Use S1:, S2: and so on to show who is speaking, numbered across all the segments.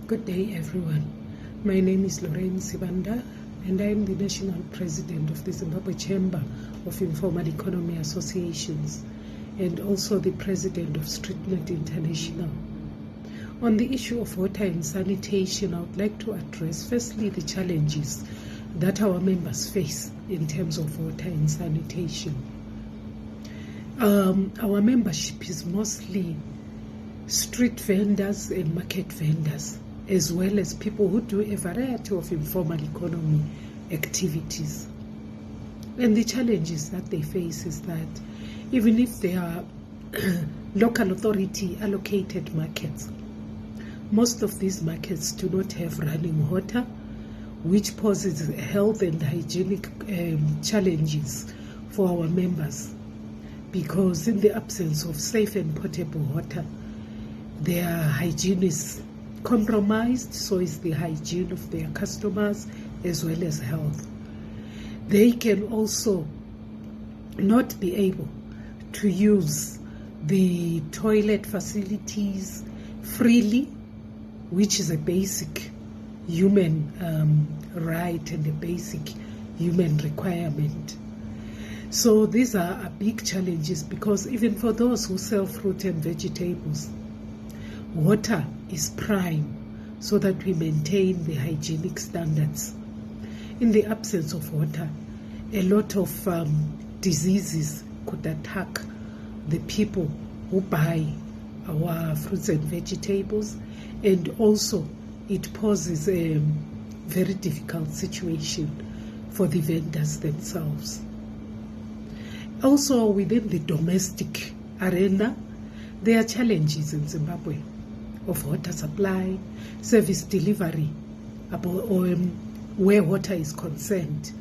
S1: Good day, everyone. My name is Lorraine Sibanda, and I am the National President of the Zimbabwe Chamber of Informal Economy Associations, and also the President of StreetNet's International. On the issue of water and sanitation, I would like to address firstly the challenges that our members face in terms of water and sanitation. Our membership is mostly street vendors and market vendors, as well as people who do a variety of informal economy activities. And the challenges that they face is that even if they are local authority allocated markets, most of these markets do not have running water, which poses health and hygienic challenges for our members, because in the absence of safe and potable water, their hygiene is compromised, so is the hygiene of their customers as well as health. They can also not be able to use the toilet facilities freely, which is a basic human right and a basic human requirement. So these are big challenges, because even for those who sell fruit and vegetables, water is prime so that we maintain the hygienic standards. In the absence of water, a lot of diseases could attack the people who buy our fruits and vegetables, and also it poses a very difficult situation for the vendors themselves. Also, within the domestic arena, there are challenges in Zimbabwe of water supply, service delivery, where water is concerned.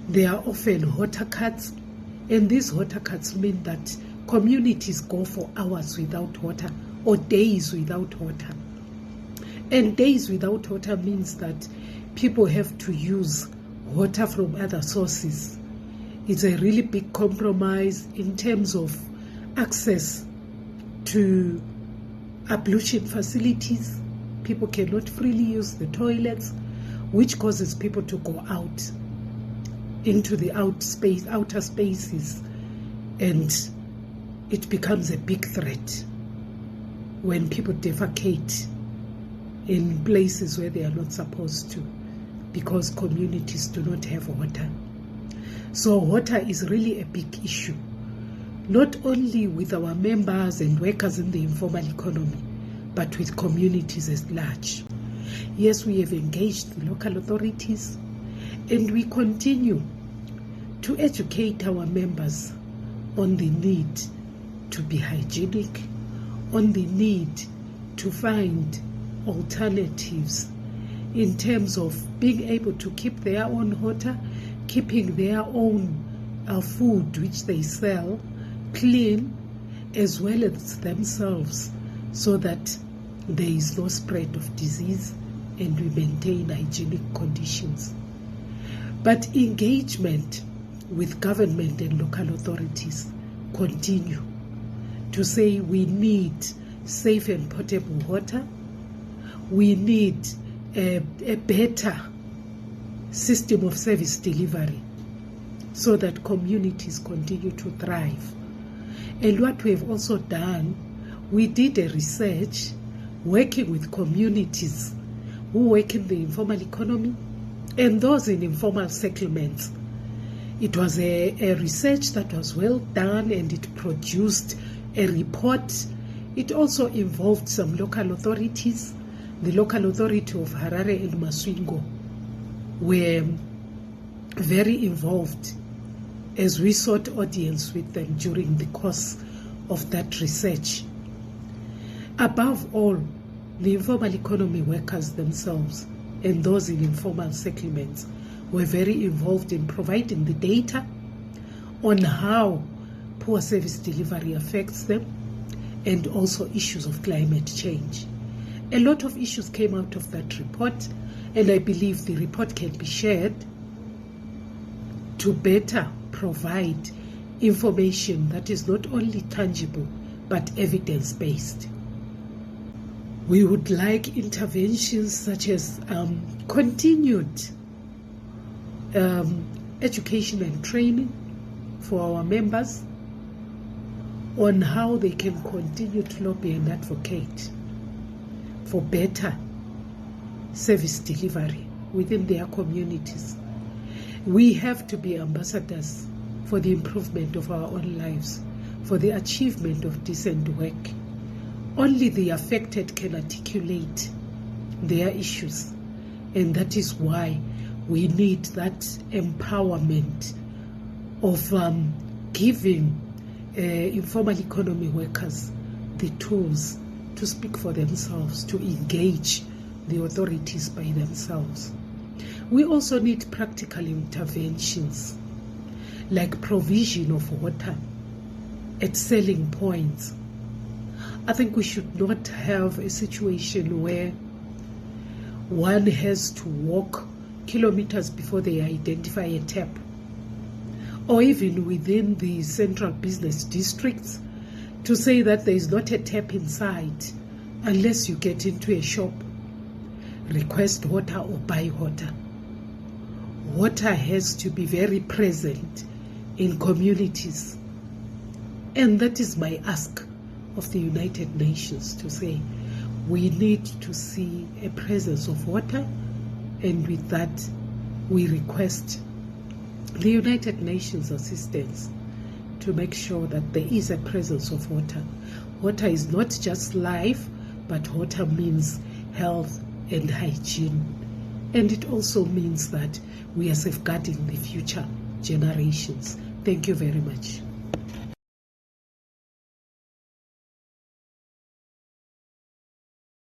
S1: There are often water cuts, and these water cuts mean that communities go for hours without water or days without water. And days without water means that people have to use water from other sources. It's a really big compromise in terms of access to ablution facilities. People cannot freely use the toilets, which causes people to go out into the outer spaces, and it becomes a big threat when people defecate in places where they are not supposed to, because communities do not have water. So water is really a big issue, not only with our members and workers in the informal economy, but with communities at large. Yes, we have engaged the local authorities, and we continue to educate our members on the need to be hygienic, on the need to find alternatives in terms of being able to keep their own water, keeping their own food which they sell clean, as well as themselves, so that there is no spread of disease and we maintain hygienic conditions. But engagement with government and local authorities continue to say we need safe and potable water, we need a better system of service delivery so that communities continue to thrive. And what we have also done, we did a research working with communities who work in the informal economy and those in informal settlements. It was a research that was well done, and it produced a report. It also involved some local authorities. The local authority of Harare and Masvingo were very involved as we sought audience with them during the course of that research. Above all, the informal economy workers themselves and those in informal settlements were very involved in providing the data on how poor service delivery affects them, and also issues of climate change. A lot of issues came out of that report, and I believe the report can be shared to better provide information that is not only tangible but evidence-based. We would like interventions such as continued education and training for our members on how they can continue to lobby and advocate for better service delivery within their communities. We have to be ambassadors for the improvement of our own lives, for the achievement of decent work. Only the affected can articulate their issues, and that is why we need that empowerment of giving informal economy workers the tools to speak for themselves, to engage the authorities by themselves. We also need practical interventions like provision of water at selling points. I think we should not have a situation where one has to walk kilometers before they identify a tap, or even within the central business districts to say that there is not a tap inside unless you get into a shop, request water or buy water. Water has to be very present in communities, and that is my ask of the United Nations, to say we need to see a presence of water, and with that we request the United Nations assistance to make sure that there is a presence of water. Water is not just life, but water means health and hygiene, and it also means that we are safeguarding the future generations. Thank you very much.